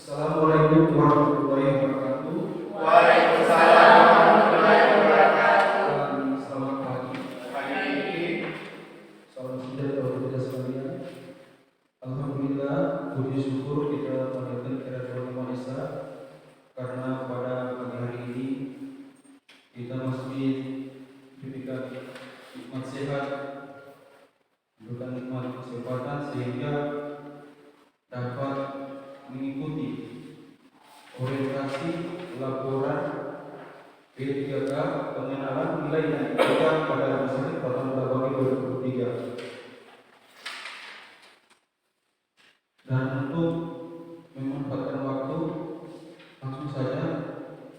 Assalamualaikum warahmatullahi wabarakatuh. Waalaikumsalam warahmatullahi wabarakatuh. Selamat pagi. Salam sejahtera untuk kita sekalian. Alhamdulillah, puji syukur kita panjatkan kepada Allah Maha Esa karena pada pagi hari ini kita masih diberikan nikmat sehat, diberikan nikmat kesehatan sehingga dapat mengikuti orientasi laporan P3K pengenalan nilai dan etika pada Rumah Sakit Pratama Bagi 2023. Dan untuk memanfaatkan waktu, langsung saja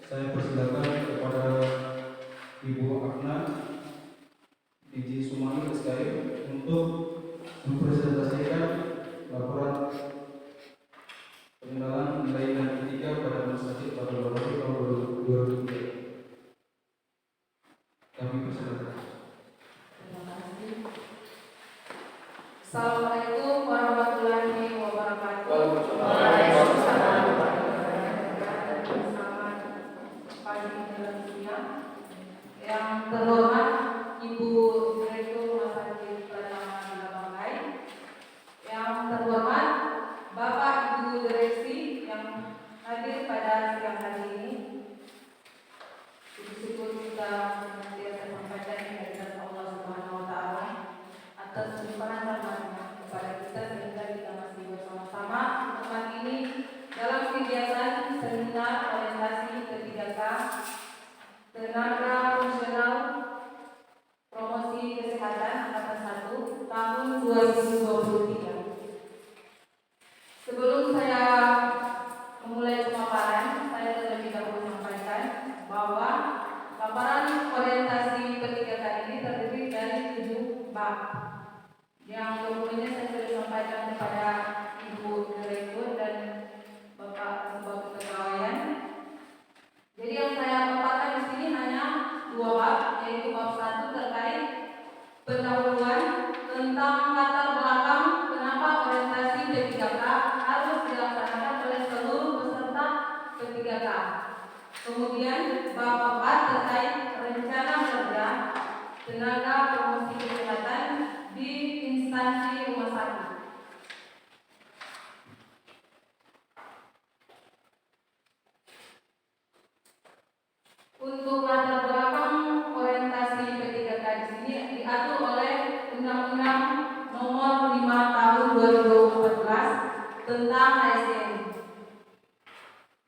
saya persilakan kepada Ibu Akna DG Sumani SKM untuk mempresentasikan laporan pengenalan nilai dan etika pada Rumah Sakit Pratama Bagi tahun 2023. Kami persilakan. Terima kasih. Assalamualaikum warahmatullahi wabarakatuh. Waalaikumsalam. Selamat pagi dan siang. Yang terhormat Ibu Direktur Rumah Sakit Pratama Bagi, yang terhormat Bapak Ibu Direksi yang hadir pada siang hari ini. Puji syukur kita senantiasa sampaikan kehadirat Allah Subhanahu wa taala atas limpahan rahmat-Nya kepada kita sehingga kita masih bersama-sama di tempat ini dalam kegiatan seminar orientasi ke-3K tenaga fungsional promosi kesehatan angkatan 1 tahun 2023. Sebelum saya memulai pemaparan, saya terlebih dahulu sampaikan bahwa paparan orientasi ke-3K ini terdiri dari 7 bab. Yang dokumennya saya sudah sampaikan kepada Ibu Direktur dan Bapak Sebab Kepegawaian. Jadi yang saya paparkan di sini hanya 2 bab, yaitu bab 1 terkait pendahuluan tentang latar belakang kenapa orientasi P3K harus dilaksanakan oleh seluruh peserta P3K. Kemudian bab 4 terkait rencana kerja tenaga promosi kesehatan di instansi rumah sakit. Untuk latar belakang orientasi P3K di sini diatur oleh Undang-Undang Nomor 5 Tahun 2014 tentang ASN.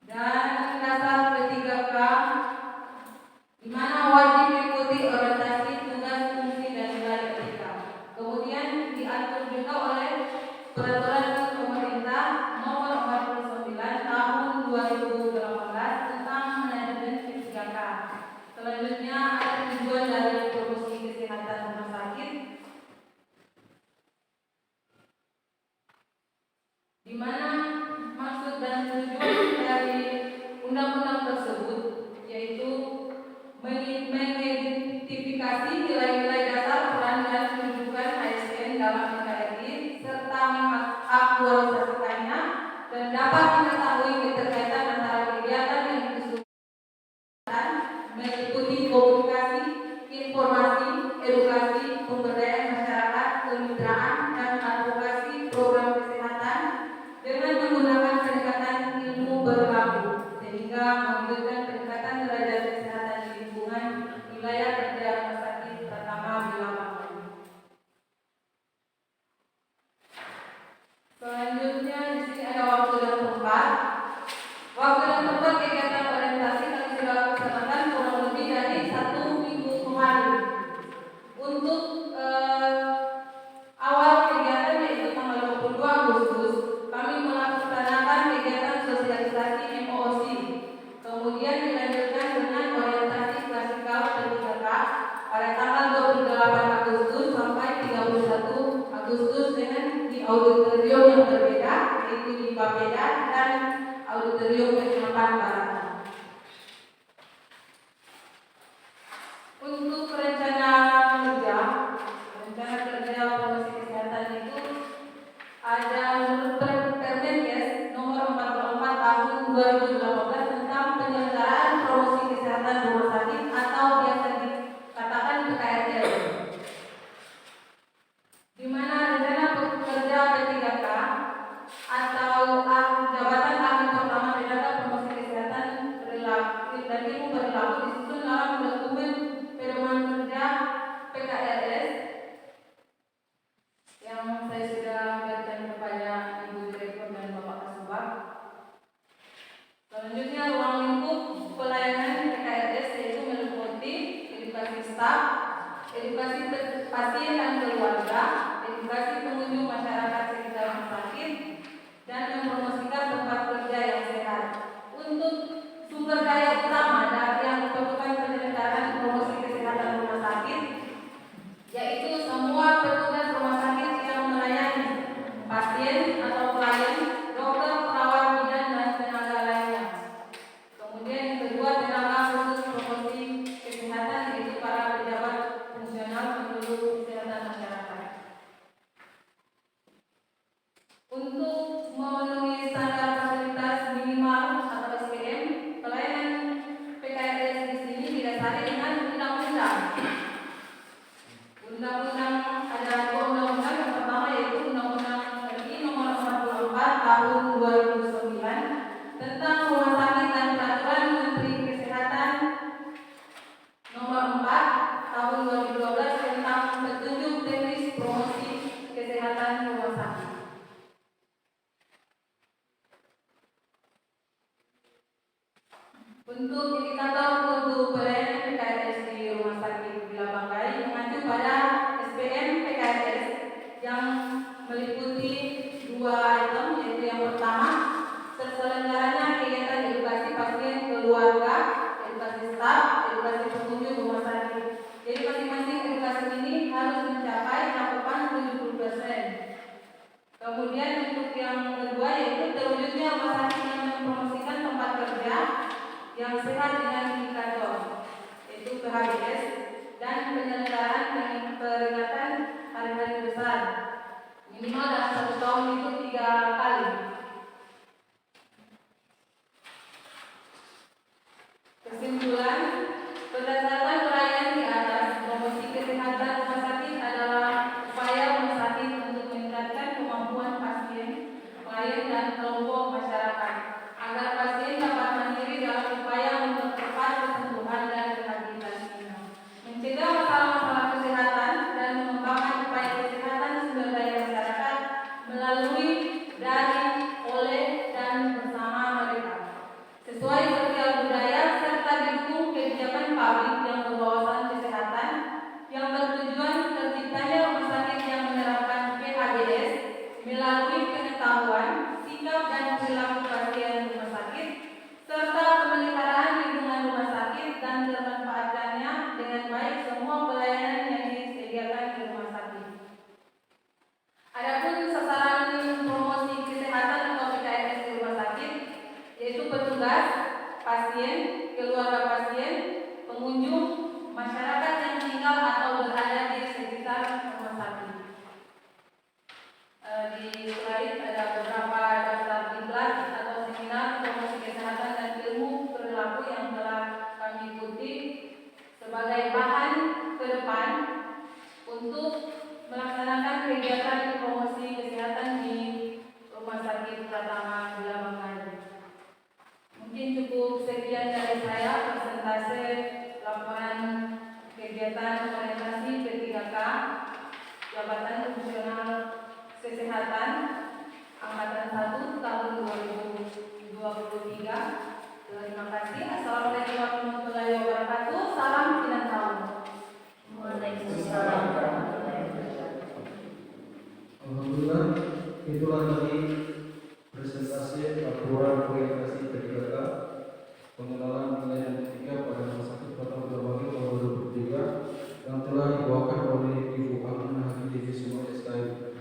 Dan dasar P3K di mana wajib mengikuti orientasi tugas fungsi dan nilai etika. Kemudian diatur juga oleh Peraturan Pemerintah Nomor 49 Tahun 2018 tentang manajemen P3K. Selanjutnya ada tujuan dari promosi kesehatan rumah sakit, di mana maksud dan tujuan dari undang-undang tersebut yaitu mengidentifikasi nilai-nilai dasar peran dan kedudukan ASN dalam NKRI serta mengaktualisasikannya dan dapat mengetahui keterkaitan antara kegiatan yang disusun meliputi komunikasi, informasi, edukasi, pemberdayaan masyarakat, kemitraan, dan advokasi program kesehatan dengan menggunakan pendekatan ilmu berlaku sehingga mewujudkan peningkatan derajat kesehatan di lingkungan wilayah kerja rumah sakit Pratama di lapangan. Selanjutnya di sini ada waktu dan tempat. Waktu dan tempat kegiatan orientasi kami sudah laksanakan kurang lebih dari 1 minggu kemarin. Untuk awal kegiatan yaitu tanggal 22 Agustus kami melaksanakan kegiatan sosialisasi MOOC. Kemudian dilanjutkan dengan orientasi klasikal P3K pada tanggal 28 Agustus sampai 31 Agustus dengan di auditorium yang berbeda, yaitu di Bapeda dan auditorium P8 Barat. Untuk rencana kerja promosi kesehatan itu ada menurut Permenkes nomor 44 tahun tahun 2009 tentang rumah sakit dan peraturan Menteri Kesehatan nomor 4 tahun 2012 tentang petunjuk teknis promosi kesehatan rumah sakit. Untuk indikator mutu pelayanan PKS di Rumah Sakit Bila Banggai mengacu pada SPM PKS yang meliputi 2 item, yaitu yang pertama, terselenggaranya kegiatan edukasi pasien, keluarga, edukasi staf, edukasi pengunjung rumah sakit. Jadi masing-masing edukasi ini harus mencapai cakupan 70%. Kemudian untuk yang kedua yaitu terwujudnya rumah sakit yang mempromosikan tempat kerja yang sehat dengan indikator, yaitu PHBS, dan penyelenggaraan dan peringatan hari-hari besar minimal dalam 1 tahun itu 3 kali. Kesimpulan, berdasarkan uraian di atas, promosi kesehatan rumah sakit adalah upaya rumah sakit untuk meningkatkan kemampuan pasien, klien, dan kelompok masyarakat agar pasien dapat mandiri dalam upaya mempercepat kesembuhan dan rehabilitasinya, mencegah masalah-masalah kesehatan, dan mengembangkan upaya kesehatan sumber daya masyarakat melalui, dari, oleh, dan bersama mereka, sesuai sosial budaya serta didukung kebijakan publik yang berwawasan kesehatan yang bertujuan terciptanya rumah sakit yang menerapkan PHBS melalui pengetahuan, sikap, dan perilaku pasien rumah sakit serta pemeliharaan lingkungan rumah sakit dan termanfaatkannya dengan baik semua pelayanan yang disediakan di rumah sakit. Adapun sasaran promosi kesehatan atau PKS di rumah sakit yaitu petugas, pasien, keluarga pasien, pengunjung, masyarakat yang tinggal atau berada di sekitar rumah sakit. Di slide ada beberapa daftar diklat atau seminar promosi kesehatan dan ilmu perilaku yang telah kami ikuti sebagai bahan ke depan untuk melaksanakan kegiatan promosi kesehatan di Rumah Sakit Pratama Bila Banggai. Mungkin cukup sekian dari saya presentase laporan kegiatan orientasi P3K Jabatan Fungsional Kesehatan Angkatan 1 tahun 2023. Terima kasih. Assalamualaikum warahmatullahi wabarakatuh. Salam Pinang. Waalaikumsalam warahmatullahi wabarakatuh. Alhamdulillah, itulah tadi presentasi laporan orientasi P3K pengenalan pelayanan P3 pada Rumah Sakit Pratama Bila Banggai tahun 2023 yang telah dibawakan oleh Ibu Aminah Hadi Semua SKI.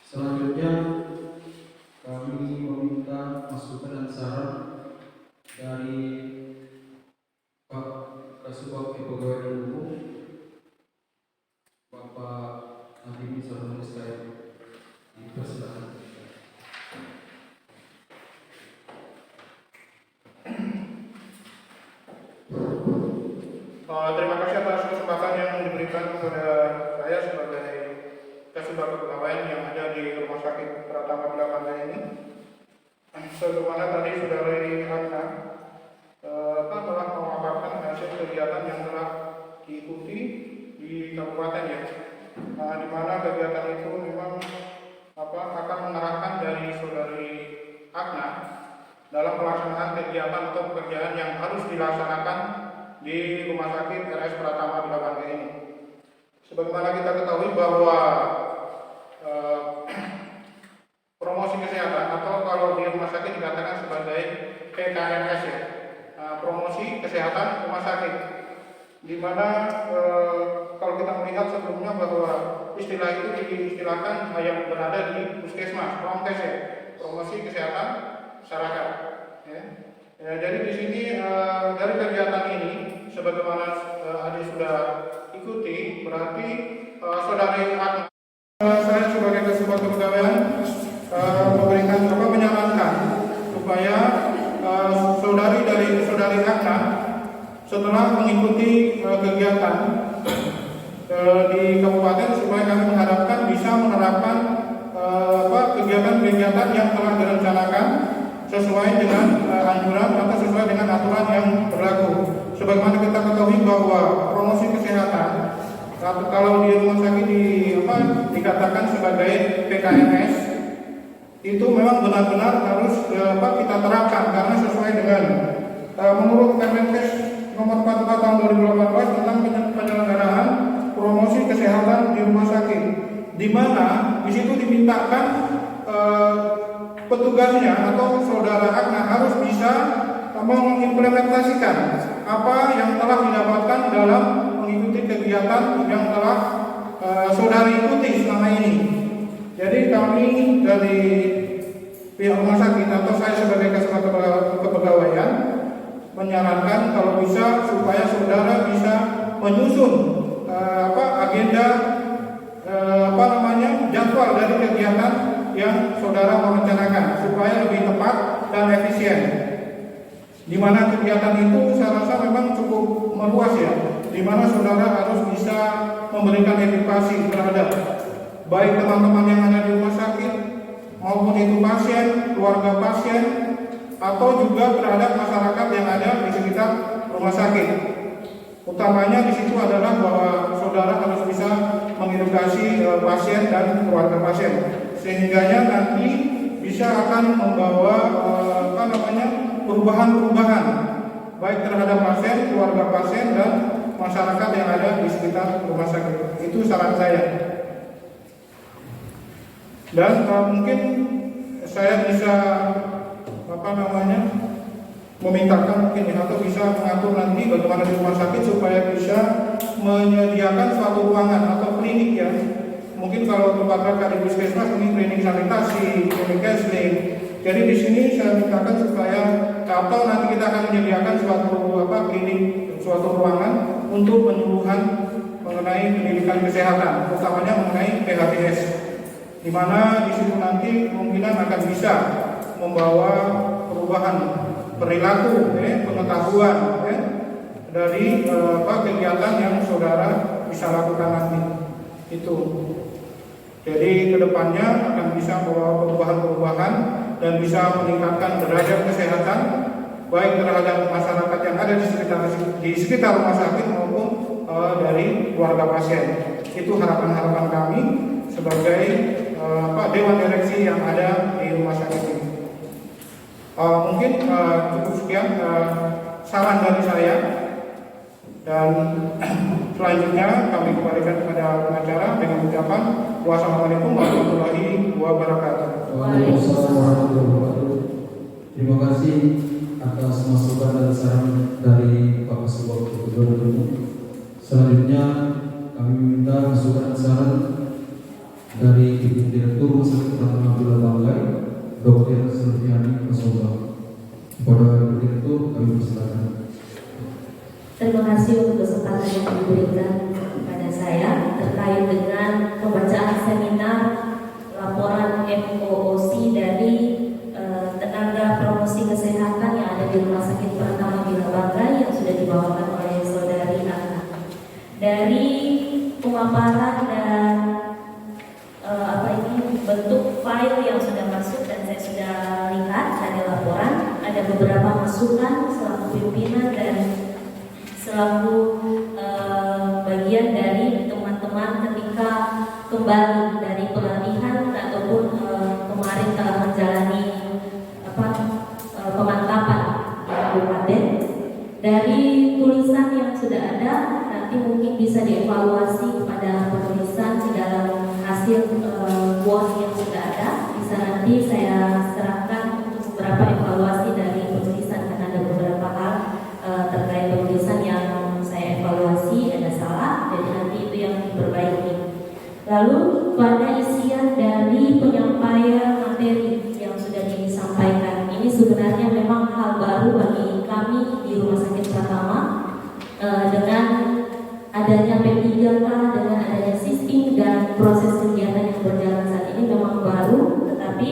Selanjutnya kami meminta masukan dan saran dari Pak Kasubag Pegawai Umum Bapak Nabi Sarwan SKI. Dipersilakan. Terima kasih atas kesempatan yang diberikan kepada saya sebagai Kasubag Kepegawaian yang ada di Rumah Sakit Pratama Bila Banggai ini. Sebagaimana tadi Saudari Ratna telah memaparkan hasil kegiatan yang telah diikuti di kabupaten ya, di mana kegiatan itu memang akan mengarahkan dari Saudari Ratna dalam pelaksanaan kegiatan atau pekerjaan yang harus dilaksanakan di Rumah Sakit RS Pratama Bila Banggai ini. Sebagaimana kita ketahui bahwa promosi kesehatan atau kalau di rumah sakit dikatakan sebagai PKRS ya, promosi kesehatan rumah sakit, di mana kalau kita melihat sebelumnya bahwa istilah itu diistilahkan yang berada di puskesmas, promkes ya, promosi kesehatan masyarakat. Ya. Jadi di sini dari kegiatan ini, sebagaimana adik sudah ikuti, berarti Saudari Ratna, saya sebagai Kasubag Kepegawaian memberikan menyarankan supaya Saudari Ratna setelah mengikuti kegiatan di kabupaten supaya kami mengharapkan bisa menerapkan kegiatan-kegiatan kegiatan yang telah direncanakan sesuai dengan anjuran atau sesuai dengan aturan yang berlaku. Sebagaimana kita ketahui bahwa promosi kesehatan kalau di rumah sakit dikatakan sebagai PKMS, itu memang benar-benar harus kita terapkan karena sesuai dengan menurut Permenkes nomor 44 tahun 2018 tentang penyelenggaraan promosi kesehatan di rumah sakit, di mana di situ dimintakan petugasnya atau saudara Agna harus bisa mengimplementasikan apa yang telah didapatkan dalam mengikuti kegiatan yang telah saudara ikuti selama ini. Jadi kami dari pihak rumah sakit atau saya sebagai kasubag kepegawaian menyarankan kalau bisa supaya saudara bisa menyusun agenda jadwal dari kegiatan yang saudara merencanakan supaya lebih tepat dan efisien. Di mana kegiatan itu saya rasa memang cukup meluas ya, di mana saudara harus bisa memberikan edukasi terhadap baik teman-teman yang ada di rumah sakit maupun itu pasien, keluarga pasien, atau juga terhadap masyarakat yang ada di sekitar rumah sakit. Utamanya di situ adalah bahwa saudara harus bisa mengedukasi pasien dan keluarga pasien, sehingganya nanti bisa akan membawa perubahan-perubahan baik terhadap pasien, keluarga pasien, dan masyarakat yang ada di sekitar rumah sakit. Itu saran saya. Dan mungkin saya bisa memintakan mungkin atau bisa mengatur nanti bagaimana di rumah sakit supaya bisa menyediakan suatu ruangan atau klinik ya. Mungkin kalau tempat kakak di puskesmas ini klinik sanitasi, klinik counseling. Jadi di sini saya mintakan supaya atau nanti kita akan menyediakan suatu klinik, suatu ruangan untuk penyuluhan mengenai pendidikan kesehatan, utamanya mengenai PHBS, di mana di situ nanti kemungkinan akan bisa membawa perubahan perilaku, pengetahuan dari kegiatan yang saudara bisa lakukan nanti. Itu. Jadi kedepannya akan bisa membawa perubahan-perubahan dan bisa meningkatkan derajat kesehatan baik terhadap masyarakat yang ada di sekitar rumah sakit maupun dari keluarga pasien. Itu harapan-harapan kami sebagai dewan direksi yang ada di rumah sakit ini. Mungkin cukup sekian saran dari saya, dan selanjutnya kami kembalikan kepada pengacara dengan ucapan wassalamualaikum warahmatullahi wabarakatuh. Waalaikumsalam warahmatullahi wabarakatuh. Terima kasih atas masukan dan saran dari Pak Kasubag Gubernur. Selanjutnya kami meminta masukan dan saran dari Ibu Direktur Rumah Sakit Pratama Bila Banggai, Dr. Silviani Kasubag. Kepada Ibu Direktur kami persilakan. Terima kasih untuk kesempatan yang diberikan kepada saya terkait dengan pembacaan seminar laporan MOOC dari tenaga promosi kesehatan yang ada di Rumah Sakit Pratama Bila Banggai yang sudah dibawakan oleh saudari Agna. Dari pemaparan dan bentuk file yang sudah masuk dan saya sudah lihat dari laporan, ada beberapa masukan selaku pimpinan dan selaku bagian dari teman-teman ketika kembali dari pelatihan ataupun kemarin telah menjalani pemantapan di kabupaten. Dari tulisan yang sudah ada, nanti mungkin bisa dievaluasi kepada penulisan di dalam hasil Word yang sudah ada. Bisa nanti saya serahkan untuk beberapa evaluasi dari penulisan, karena ada beberapa hal terkait penulisan yang saya evaluasi ada salah, jadi nanti itu yang diperbaiki. Lalu pada isian dari penyampaian materi yang sudah disampaikan, ini sebenarnya memang hal baru bagi kami di Rumah Sakit Pratama. Dengan adanya P3K, dengan adanya sistem dan proses kegiatan yang berjalan saat ini memang baru, tetapi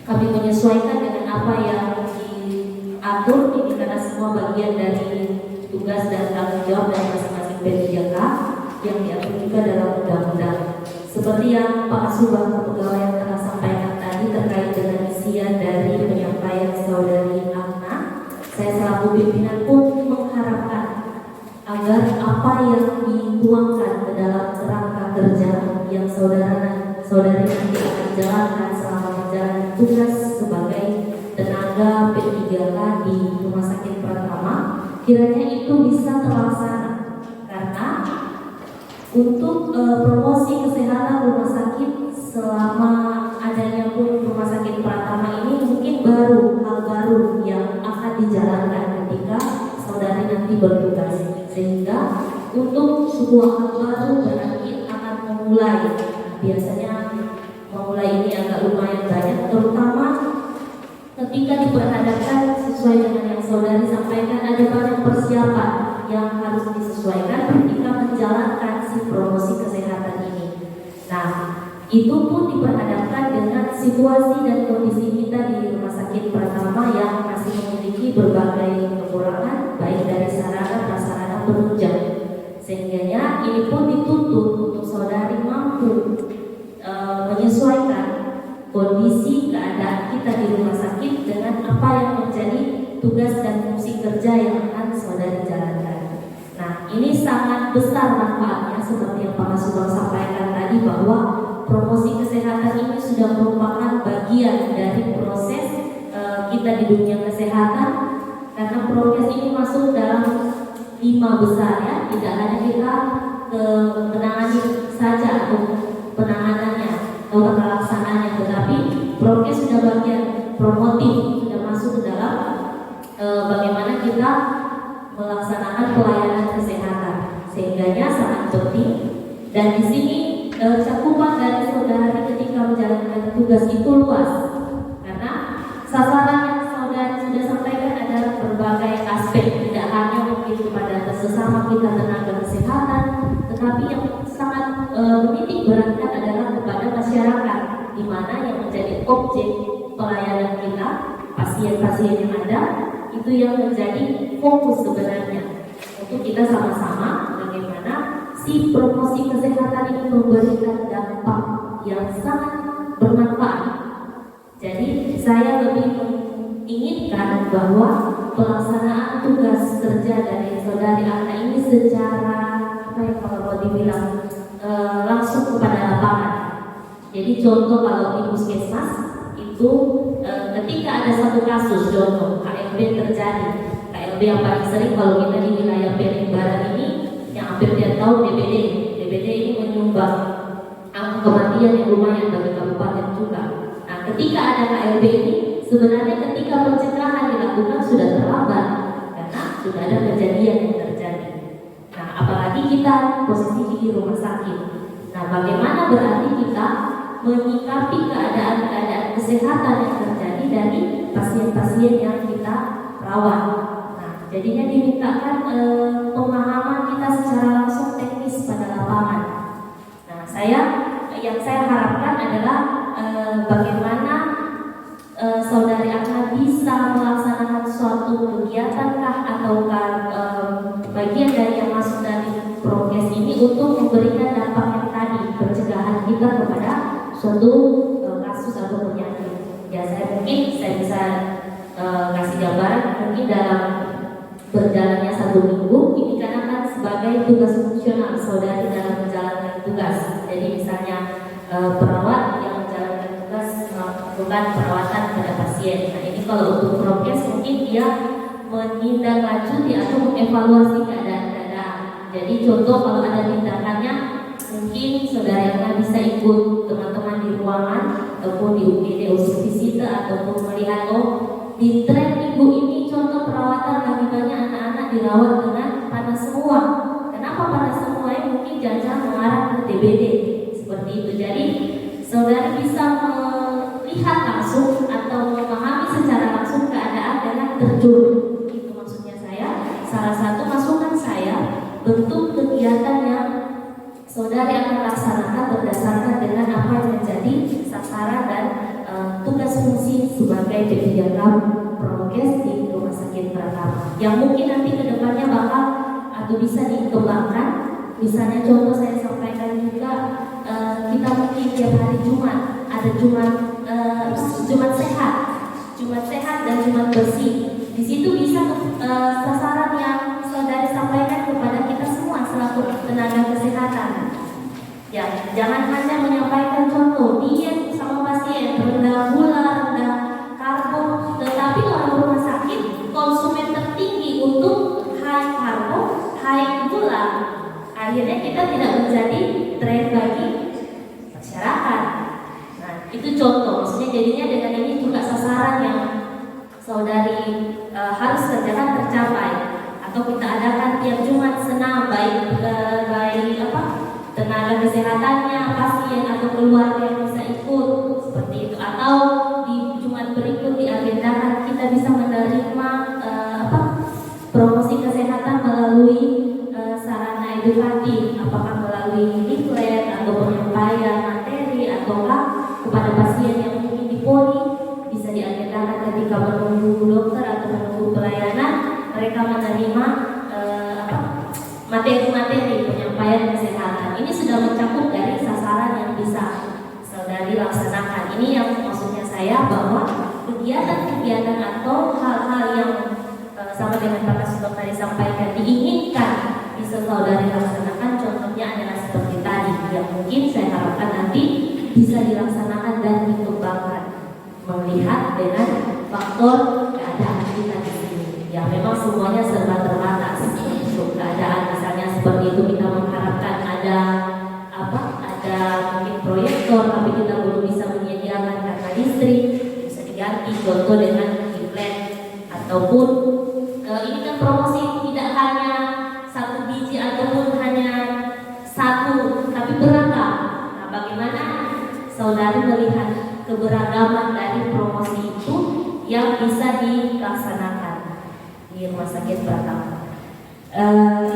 kami menyesuaikan dengan apa yang diatur ini karena semua bagian dari tugas dan tanggung jawab dari masing-masing P3K yang diatur juga dalam undang-undang. Seperti yang Pak Kasubag Kepegawaian telah sampaikan tadi terkait dengan isian dari penyampaian saudari Agna, saya selaku pimpinan pun mengharapkan agar apa yang dituangkan ke dalam kerangka kerja yang saudari nanti akan jalankan selama menjalani tugas sebagai tenaga P3K di Rumah Sakit Pratama, kiranya itu bisa terlaksana. Karena untuk promosi kesehatan rumah sakit selama adanya pun Rumah Sakit Pratama ini mungkin hal baru yang akan dijalankan ketika saudari nanti bertugas, sehingga untuk sebuah hal baru berarti akan memulai. Biasanya memulai ini agak lumayan banyak, terutama ketika diperhadapkan sesuai dengan yang saudari sampaikan, ada banyak persiapan yang harus disesuaikan ketika menjalankan si promosi kesehatan ini. Nah, itu pun diperhadapkan dengan situasi dan kondisi kita di Rumah Sakit Pratama yang masih memiliki berbagai kekurangan baik dari sarana prasarana penunjang, sehingga ini pun dituntut untuk saudari mampu menyesuaikan kondisi keadaan kita di rumah sakit dengan apa yang menjadi tugas dan fungsi kerja yang akan saudari jalankan. Nah, ini sangat besar manfaatnya seperti yang Pak Kasubag sampaikan tadi, bahwa promosi kesehatan ini sudah merupakan bagian dari proses kita di dunia kesehatan, karena proses ini masuk dalam 5 besar ya, tidak hanya kita menangani saja atau penanganannya atau pelaksanaannya, tetapi prokes sudah bagian promotif, sudah masuk ke dalam bagaimana kita melaksanakan pelayanan kesehatan, sehingganya sangat penting. Dan di sini cakupan dari saudari ketika menjalankan tugas itu luas, karena sasaran yang saudari sudah sampaikan adalah berbagai aspek, tidak hanya mungkin kepada sesama kita tenaga kesehatan, tetapi yang sangat menitik beratkan adalah kepada masyarakat, di mana yang menjadi objek pelayanan kita, pasien-pasien yang ada, itu yang menjadi fokus sebenarnya untuk kita sama-sama bagaimana si promosi kesehatan ini memberikan dampak yang sangat bermanfaat. Jadi saya lebih menginginkan bahwa pelaksanaan tugas kerja dari saudari Agna ini secara kalau mau dibilang langsung kepada lapangan. Jadi contoh kalau di puskesmas itu ketika ada satu kasus, contoh KLB terjadi, KLB yang paling sering kalau kita di wilayah Piring Barat ini yang hampir tiap tahun DBD ini menyumbang angka kematian yang lumayan bagi kabupaten juga. Nah, ketika ada KLB ini sebenarnya ketika pencegahan dilakukan sudah terlambat karena sudah ada kejadian yang terjadi. Nah, apalagi kita posisi di rumah sakit. Nah, bagaimana berarti kita menyikapi keadaan kesehatan yang terjadi dari pasien-pasien yang kita rawat. Nah, jadinya dimintakan pemahaman kita secara langsung teknis pada lapangan. Nah, yang saya harapkan adalah bagaimana saudari Agna bisa melaksanakan suatu kegiatankah ataukah bagian dari yang masuk dari progres ini untuk memberikan dampak yang tadi, pencegahan kita kepada suatu kasus atau penyakit. Ya, saya bisa kasih gambaran mungkin dalam berjalannya 1 minggu ini karena kan sebagai tugas fungsional saudari dalam menjalankan tugas. Jadi misalnya perawat yang menjalankan tugas melakukan perawatan pada pasien. Nah, ini kalau untuk progres mungkin dia menindaklanjuti atau mengevaluasi keadaan. Jadi contoh kalau ada tindakannya, mungkin saudara Agna bisa ikut teman-teman di ruangan ataupun di UGD usus visite ataupun melihat di tren minggu ini contoh perawatan lagi banyak anak-anak dirawat dengan panas semua. Kenapa panas semua? Mungkin jangan mengarah ke DBD seperti itu. Jadi saudara bisa melihat langsung atau memahami secara langsung keadaan dengan terjun. Itu maksudnya saya. Salah satu masukan saya, bentuk kegiatan yang saudari akan laksanakan berdasarkan dengan apa yang menjadi sasaran dan tugas fungsi sebagai P3K Prokes di Rumah Sakit Pratama. Yang mungkin nanti kedepannya bakal atau bisa dikembangkan. Misalnya contoh saya sampaikan juga, kita mungkin tiap hari Jumat ada Jumat Jumat sehat dan Jumat bersih. Di situ bisa sasaran yang saudari sampaikan kepada kita semua selaku tenaga kesehatan. Ya, jangan hanya menyampaikan contoh diet sama pasien, rendah gula, rendah karbo, tetapi orang rumah sakit konsumen tertinggi untuk high karbo, high gula. Akhirnya kita tidak menjadi tren bagi masyarakat. Nah, itu contoh. Maksudnya jadinya dengan ini juga sasaran yang saudari harus kerjakan tercapai. Atau kita adakan tiap Jumat senam baik tenaga kesehatannya, pasien atau keluarga yang bisa ikut seperti itu. Atau di Jumat berikut diagendakan kita bisa menerima promosi kesehatan melalui sarana edukatif, apakah melalui leaflet atau penyampaian materi ataukah kepada pasien yang mungkin di poli bisa diagendakan ketika menunggu dokter atau menunggu pelayanan mereka menerima materi-materi penyampaian kesehatan. Ini sudah mencakup dari sasaran yang bisa saudari laksanakan. Ini yang maksudnya saya bahwa kegiatan-kegiatan atau hal-hal yang sama dengan Pak Kasubag tadi sampaikan diinginkan bisa saudari laksanakan, contohnya adalah seperti tadi yang mungkin saya harapkan nanti bisa dilaksanakan dan dikembangkan melihat dengan faktor keadaan kita di sini. Ya memang semuanya serba terbatas untuk keadaan, misalnya seperti itu kita mengharapkan ada mungkin proyektor tapi kita belum bisa menyediakan karena listrik, bisa diganti contoh dengan leaflet ataupun ini kan promosi tidak hanya satu biji ataupun hanya satu tapi beragam. Nah, bagaimana saudari melihat keberagaman dari promosi itu yang bisa dilaksanakan di Rumah Sakit Pratama?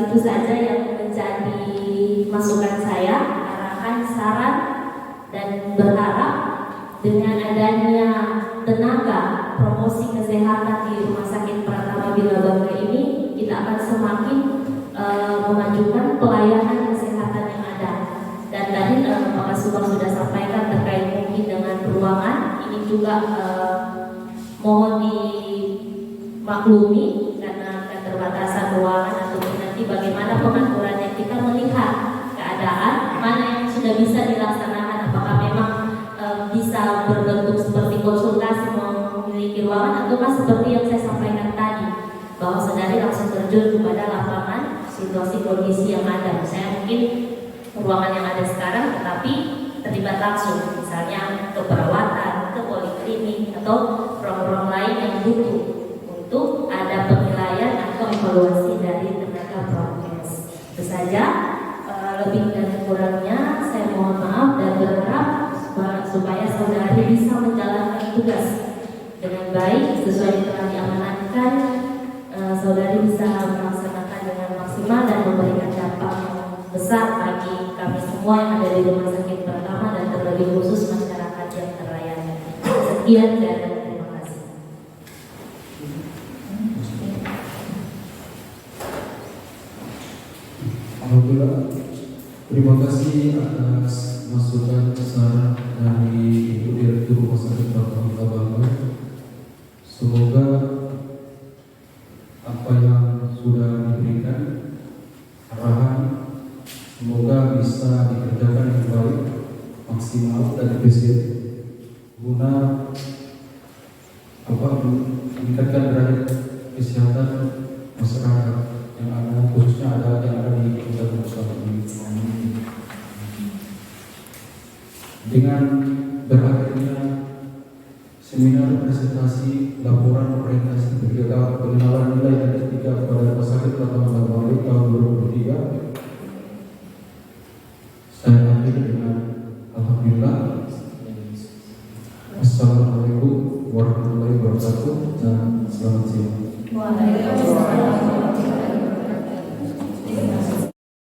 Itu saja yang menjadi masukan saya, arahan, saran, dan berharap dengan adanya tenaga promosi kesehatan di Rumah Sakit Pratama Bina Bangga ini kita akan semakin memajukan pelayanan kesehatan yang ada. Dan tadi Pak Kasubag sudah sampaikan terkait mungkin dengan ruangan, ini juga mohon dimaklumi karena keterbatasan ruangan ataupun nanti bagaimana pengaturannya, kita melihat keadaan mana yang sudah bisa dilaksanakan, apakah memang bisa berbentuk seperti konsultasi memiliki ruangan ataukah seperti yang saya sampaikan tadi bahwa saudari langsung terjun kepada lapangan situasi kondisi yang ada. Misalnya mungkin ruangan yang ada sekarang tetapi terlibat langsung misalnya ke perawatan, ke poliklinik atau ruang-ruang lain yang butuh untuk ada penilaian atau evaluasi dari tenaga prokes. Itu saja, lebih dan kurangnya saya mohon maaf dan berharap supaya saudari bisa menjalankan tugas dengan baik sesuai yang telah diamanatkan. Saudari bisa melaksanakan dengan maksimal dan memberikan dampak yang besar bagi kami semua yang ada di Rumah Sakit Pratama dan terlebih khusus masyarakat yang terlayani. Sekian dan terima kasih. Alhamdulillah, terima kasih atas masukan saran dari Ibu Direktur Rumah Sakit Pratama Bina Bangga. Semoga apa yang sudah diberikan arahan semoga bisa dikerjakan dengan baik, maksimal dan efisien guna meningkatkan derajat kesehatan masyarakat yang ada, khususnya yang ada di Kota Nusa ini. Dengan berakhirnya seminar presentasi laporan orientasi pengenalan nilai dan etika pada Rumah Sakit Pratama Bina Bangga tahun 2023, saya akhiri dengan alhamdulillah. Assalamualaikum warahmatullahi wabarakatuh dan selamat siang.